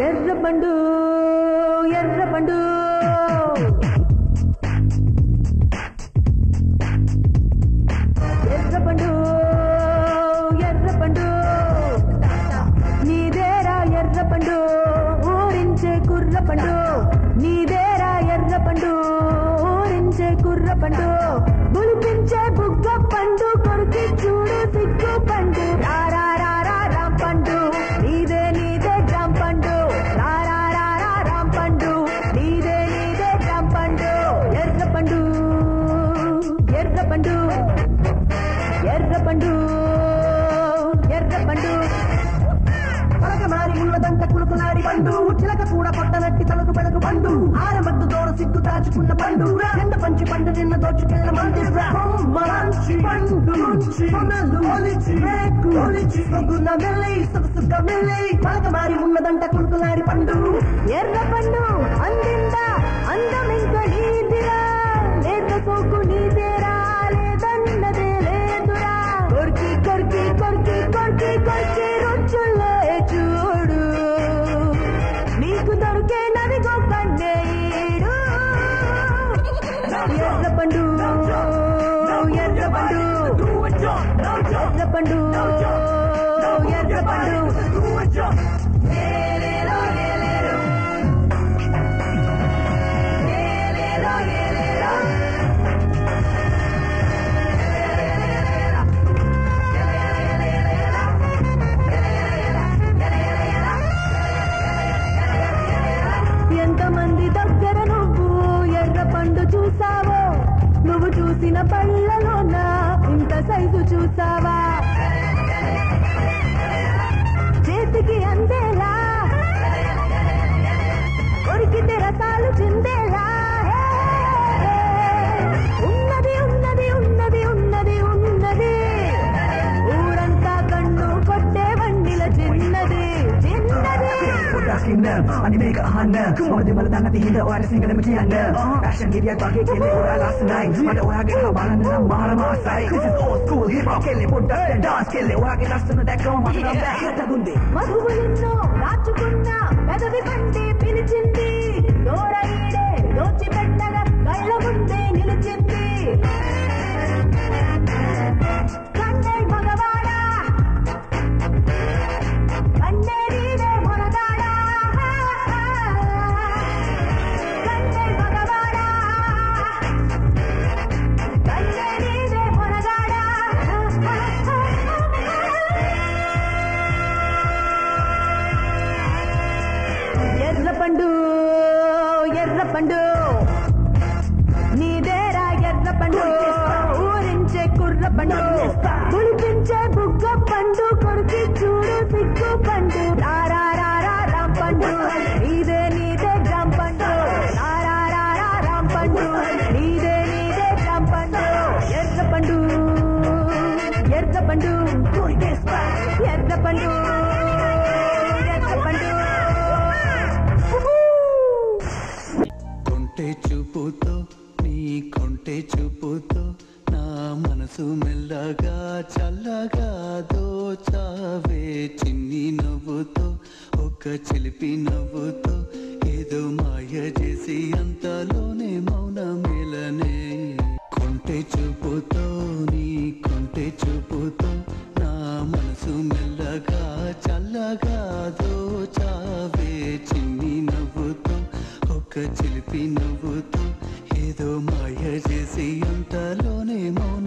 ఎర్రబండు ఎర్రబండు ఎర్రబండు ఎర్రబండు నీదేరా ఎర్రబండు ఊరించే కుర్రపండు నీదేరా ఎర్రబండు ఊరించే కుర్రపండు బులిపించే బుగ్గ పండు కొరికి చూడు సిగ్గు పండు రారా రారా రాంపండు నీదే నీదే జాంపండు రారా రారా రాంపండు నీదే నీదే జాంపండు ఎర్రపండు ఎర్రపండు ఎర్రపండు ఎర్రపండు పలకమారి ఉన్నదంట కులుకులాడి పండు చిలక కూడా కొట్టనట్టి తలకు పెడకు పండు ఆరమద్దు దూర సిగ్గు దాచుకున్న పండు ఎండ పంచి పండు నిన్న దోచుకెళ్ళ మందిరా మంచి పండు సొగున మెల్లి సొగసుగా మెల్లి పలకమారి ఉన్నదంట కులుకులాడి పండు ఎర్రపండు అందిందా అందమింక నీదిరా లేత సోకు నీదేరా లేదన్నదే లేదురా కొరికి కొరికి కొరికి కొరికి కొరికి రుచులే చూడు నీకు దొరికే నదిగో కన్నేడు ఎర్రపండు ఎర్రపండు ఎర్రపండు ఎర్రపండు ఎంతమంది దగ్గర నువ్వు ఎర్రపండు చూసావో నువ్వు చూసిన పళ్ళలోన ఇంత సైజు చూసావా చేతికి అందేలా కొరికితే రసాలు చిందేలా ఉన్నది ఉన్నది ఉన్నది ఉన్నది ఉన్నది ఊరంతా కన్ను కొట్టే వండిల చిన్నది చిన్నది Ani mega hana Mada mala dana tihinda Oara singgana mutiana Action media bagi kele ora last night Mada ora ge habala na mara masai This is old school hip hop Kele put up and dance Kele ora ge last na dekka Mada na back hata gundi మధువు ఎన్నో దాచుకున్నా పెదవి కంటే పిలిచింది దూరయిడే దోచి పెట్టగా కళ్ళ ముందే నిలిచింది కన్నే మగవాడా కన్నే నీడే మొనగాడా కన్నే మగవాడా కన్నే నీడే మొనగాడా ఎర్రపండు ఎర్రపండు నీదేరా ఎర్రపండు ఊరించే కుర్రపండు పులిపించే బుగ్గ పండు కొరికి చూడు సిగ్గు పండు రారా రారా రాంపండు నీదే నీదే జాంపండు రారా రారా రాంపండు నీదే నీదే జాంపండు ఎర్రపండు ఎర్రపండు ఎర్రపండు ఎర్రపండు కొంటె చూపుతో నీ కొంటె చూపుతో నా మనసు మెల్లగా చల్లగా దోచావే చిన్ని నవ్వుతో ఒక చిలిపి నవ్వుతో ఏదో మాయ చేసి అంతలోనే మౌన మేలనే కొంటె చూపుతో నీ కొంటె చూపుతో నా మనసు మెల్లగా చల్లగా దోచావే చిన్ని నవ్వుతో ఒక చిలిపి నవ్వుతో ఏదో మాయ చేసి అంతలోనే మౌన